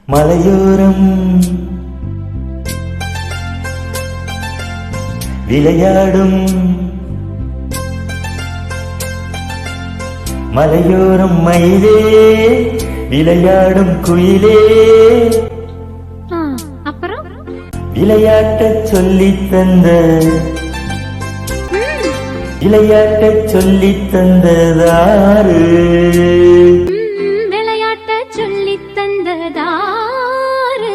மலையோரம் விளையாடும் மலையோரம் மயிலே விளையாடும் குயிலே அப்புறம் விளையாட்டச் சொல்லித் தந்த விளையாட்டச் சொல்லித் தந்ததாரு விளையாட்டச் சொல்லித் தந்ததாரு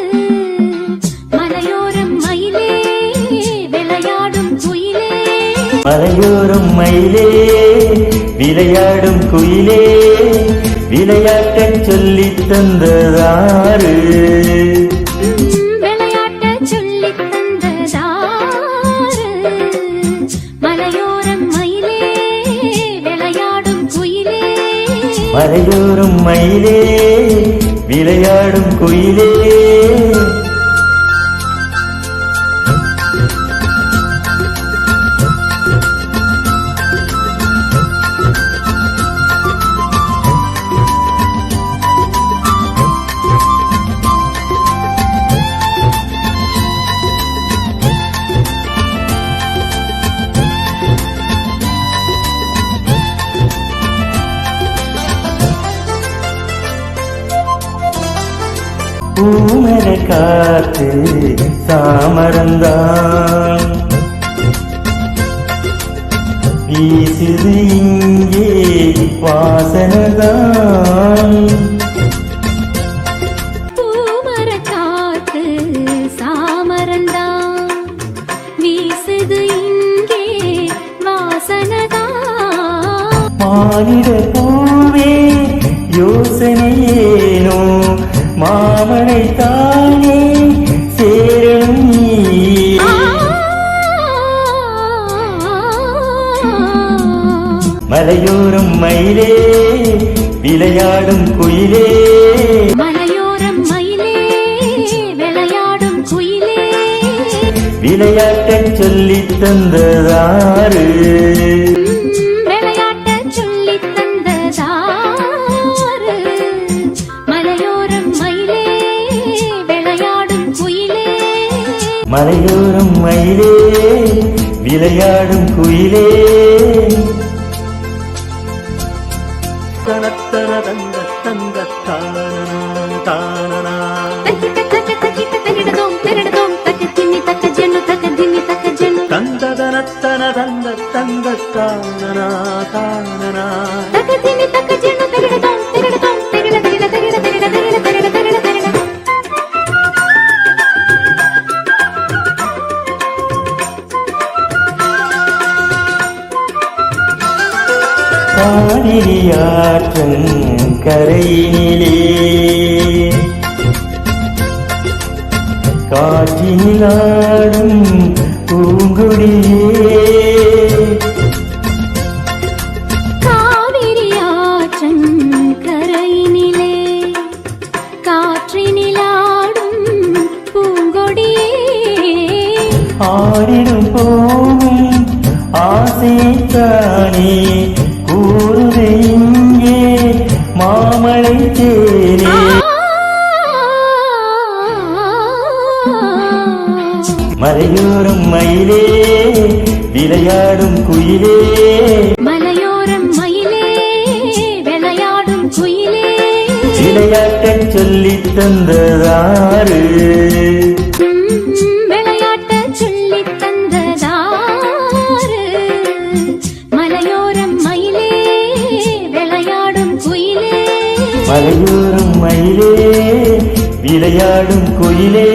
மலையோரம் மயிலே விளையாடும் குயிலே மலையோரம் மயிலே விளையாடும் குயிலே விளையாட்டச் சொல்லித் தந்ததாரு விளையாட்டச் சொல்லித் தந்ததாரு மலையோரம் மயிலே விளையாடும் குயிலே மலையோரம் மயிலே விளையாடும் குயிலே பூமர காத்து சாமரந்தான் வீசுது இங்கே வாசனதான் பூமர காத்து சாமரந்தான் வீசுது இங்கே வாசனதான் மானிட பூவே யோசனையேனோ மாமனை தானே சேரணும் மலையோரம் மயிலே விளையாடும் குயிலே மலையோரம் மயிலே விளையாடும் குயிலே விளையாட்டச் சொல்லித் தந்ததாரு விளையாட்டச் சொல்லித் தந்ததாரு மலையோரம் மயிலே விளையாடும் குயிலே மலையோரம் மயிலே விளையாடும் குயிலே தனத்தன தந்த தந்த தானனா தானனா தந்ததனத்தன தந்த தந்த தானனா தானனா காவிரியாற்றன் கரையினிலே காற்றினிலாடும் பூங்குடியே காவிரியாற்றன் கரையினிலே காற்றினிலாடும் பூங்கொடியே ஆடிடும் போகும் ஆசைத்தானே கூறுது இங்கே மாமலை தேனே மலையோரம் மயிலே விளையாடும் குயிலே மலையோரம் மயிலே விளையாடும் குயிலே விளையாட்டச் சொல்லித் தந்ததாரு விளையாட்டச் சொல்லித் தந்ததாரு மலையோரம் மயிலே விளையாடும் குயிலே மலையோரம் மயிலே விளையாடும் குயிலே